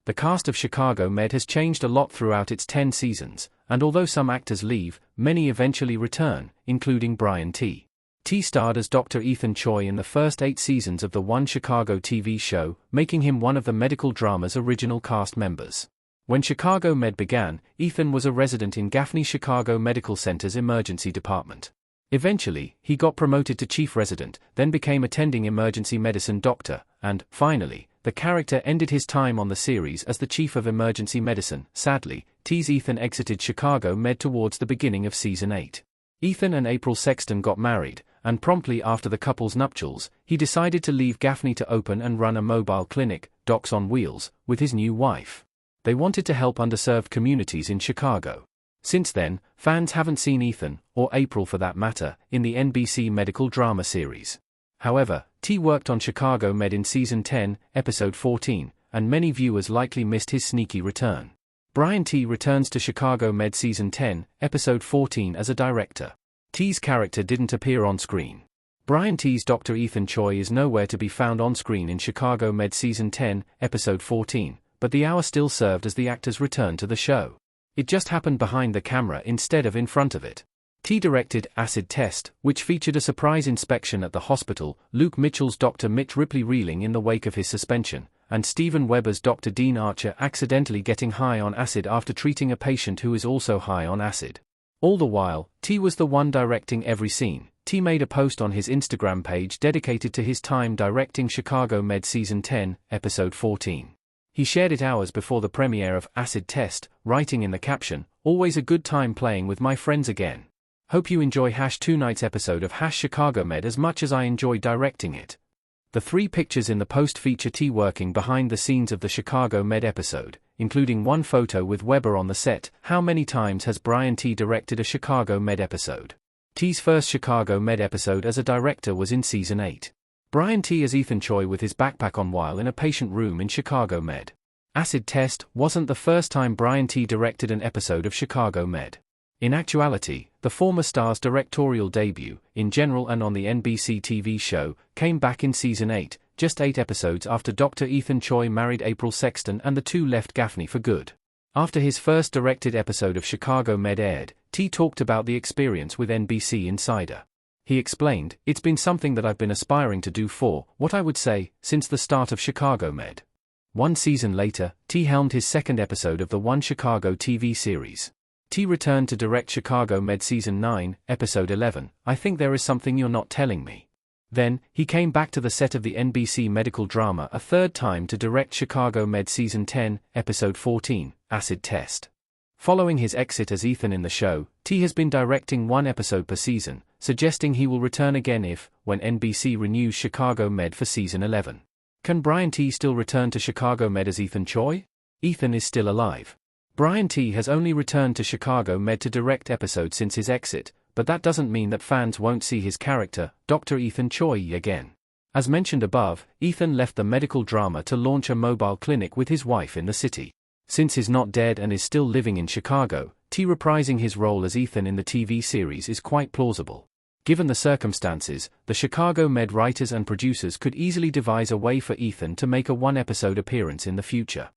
The cast of Chicago Med has changed a lot throughout its 10 seasons, and although some actors leave, many eventually return, including Brian T. T starred as Dr. Ethan Choi in the first 8 seasons of the One Chicago TV show, making him one of the medical drama's original cast members. When Chicago Med began, Ethan was a resident in Gaffney Chicago Medical Center's emergency department. Eventually, he got promoted to chief resident, then became attending emergency medicine doctor, and, finally, the character ended his time on the series as the chief of emergency medicine. Sadly, T's Ethan exited Chicago Med towards the beginning of season 8. Ethan and April Sexton got married, and promptly after the couple's nuptials, he decided to leave Gaffney to open and run a mobile clinic, Docs on Wheels, with his new wife. They wanted to help underserved communities in Chicago. Since then, fans haven't seen Ethan, or April for that matter, in the NBC medical drama series. However, T worked on Chicago Med in Season 10, Episode 14, and many viewers likely missed his sneaky return. Brian T returns to Chicago Med Season 10, Episode 14 as a director. T's character didn't appear on screen. Brian T's Dr. Ethan Choi is nowhere to be found on screen in Chicago Med Season 10, Episode 14, but the hour still served as the actor's return to the show. It just happened behind the camera instead of in front of it. T directed Acid Test, which featured a surprise inspection at the hospital, Luke Mitchell's Dr. Mitch Ripley reeling in the wake of his suspension, and Steven Weber's Dr. Dean Archer accidentally getting high on acid after treating a patient who is also high on acid. All the while, T was the one directing every scene. T made a post on his Instagram page dedicated to his time directing Chicago Med Season 10, Episode 14. He shared it hours before the premiere of Acid Test, writing in the caption, "Always a good time playing with my friends again. Hope you enjoy tonight's episode of Chicago Med as much as I enjoy directing it." The 3 pictures in the post feature T working behind the scenes of the Chicago Med episode, including one photo with Weber on the set. How many times has Brian T directed a Chicago Med episode? T's first Chicago Med episode as a director was in Season 8. Brian T as Ethan Choi with his backpack on while in a patient room in Chicago Med. Acid Test wasn't the first time Brian T directed an episode of Chicago Med. In actuality, the former star's directorial debut, in general and on the NBC TV show, came back in Season 8, just 8 episodes after Dr. Ethan Choi married April Sexton and the two left Gaffney for good. After his first directed episode of Chicago Med aired, T talked about the experience with NBC Insider. He explained, "It's been something that I've been aspiring to do for, what I would say, since the start of Chicago Med." 1 season later, T helmed his second episode of the One Chicago TV series. T returned to direct Chicago Med Season 9, Episode 11, "I Think There Is Something You're Not Telling Me." Then, he came back to the set of the NBC medical drama a third time to direct Chicago Med Season 10, Episode 14, Acid Test. Following his exit as Ethan in the show, T has been directing 1 episode per season, suggesting he will return again when NBC renews Chicago Med for Season 11. Can Brian T still return to Chicago Med as Ethan Choi? Ethan is still alive. Brian T has only returned to Chicago Med to direct episodes since his exit, but that doesn't mean that fans won't see his character, Dr. Ethan Choi, again. As mentioned above, Ethan left the medical drama to launch a mobile clinic with his wife in the city. Since he's not dead and is still living in Chicago, T reprising his role as Ethan in the TV series is quite plausible. Given the circumstances, the Chicago Med writers and producers could easily devise a way for Ethan to make a 1-episode appearance in the future.